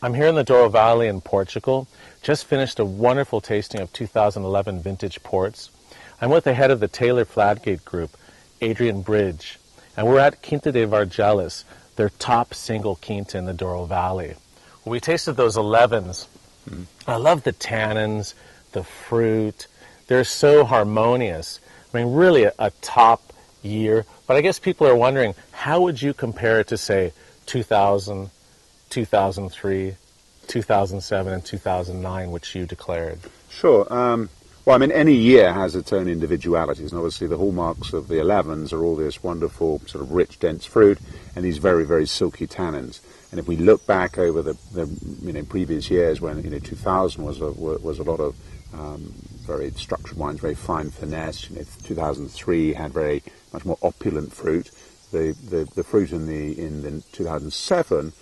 I'm here in the Douro Valley in Portugal. Just finished a wonderful tasting of 2011 vintage ports. I'm with the head of the Taylor Fladgate Group, Adrien Bridge, and we're at Quinta de Vargelis, their top single quinta in the Douro Valley. Well, we tasted those 11s. I love the tannins, the fruit. They're so harmonious. I mean, really a top year. But I guess people are wondering, how would you compare it to, say, 2000, 2003, 2007, and 2009, which you declared? Sure. Well, I mean, any year has its own individualities, and obviously the hallmarks of the 11s are all this wonderful sort of rich, dense fruit and these very, very silky tannins. And if we look back over the previous years, when 2000 was a lot of very structured wines, very fine finesse. 2003 had very much more opulent fruit. The fruit in the 2007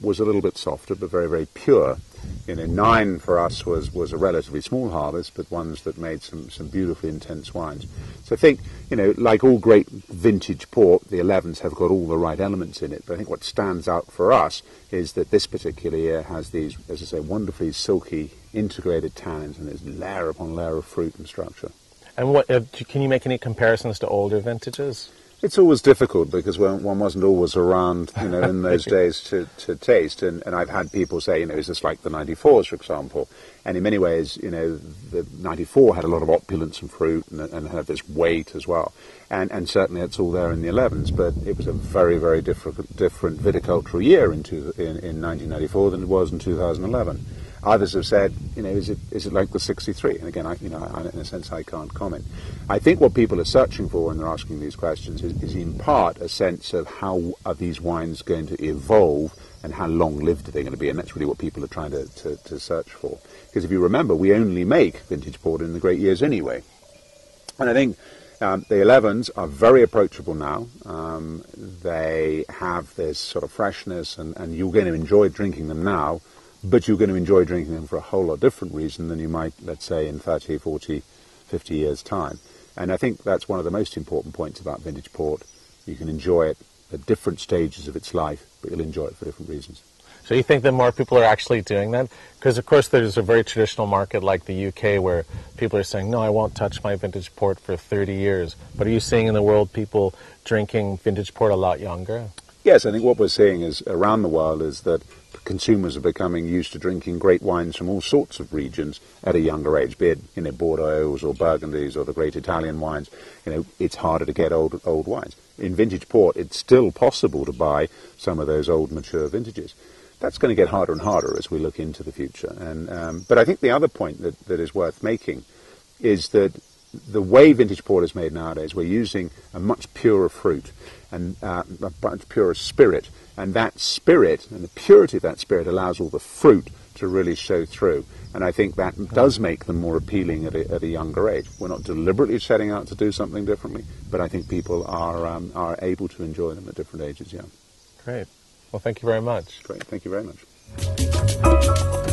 was a little bit softer, but very, very pure. 9 for us was a relatively small harvest, but ones that made some beautifully intense wines. So I think, like all great vintage port, the 11s have got all the right elements in it. But I think what stands out for us is that this particular year has these, as I say, wonderfully silky, integrated tannins, and there's layer upon layer of fruit and structure. And what can you make any comparisons to older vintages? It's always difficult because one wasn't always around, in those days to taste. And I've had people say, is this like the 94s, for example? And in many ways, the 94 had a lot of opulence and fruit and had this weight as well. And certainly it's all there in the 11s, but it was a very, very different viticultural year in 1994 than it was in 2011. Others have said, is it like the 63? And again, in a sense, I can't comment. I think what people are searching for when they're asking these questions is in part a sense of how are these wines going to evolve and how long-lived are they going to be, and that's really what people are trying to search for. Because if you remember, we only make vintage port in the great years anyway. And I think the 11s are very approachable now. They have this sort of freshness, and you're going to enjoy drinking them now, but you're going to enjoy drinking them for a whole lot different reason than you might, let's say, in 30, 40, 50 years' time. And I think that's one of the most important points about vintage port. You can enjoy it at different stages of its life, but you'll enjoy it for different reasons. So you think that more people are actually doing that? Because, of course, there's a very traditional market like the UK where people are saying, no, I won't touch my vintage port for 30 years. But are you seeing in the world people drinking vintage port a lot younger? Yes, I think what we're seeing is around the world is that consumers are becoming used to drinking great wines from all sorts of regions at a younger age, be it Bordeaux or Burgundies or the great Italian wines. It's harder to get old wines. In vintage port, it's still possible to buy some of those old mature vintages. That's going to get harder and harder as we look into the future. But I think the other point that is worth making is that the way vintage port is made nowadays, we're using a much purer fruit and a much purer spirit. And that spirit and the purity of that spirit allows all the fruit to really show through. And I think that does make them more appealing at a younger age. We're not deliberately setting out to do something differently, but I think people are able to enjoy them at different ages, yeah. Great. Well, thank you very much. Great. Thank you very much.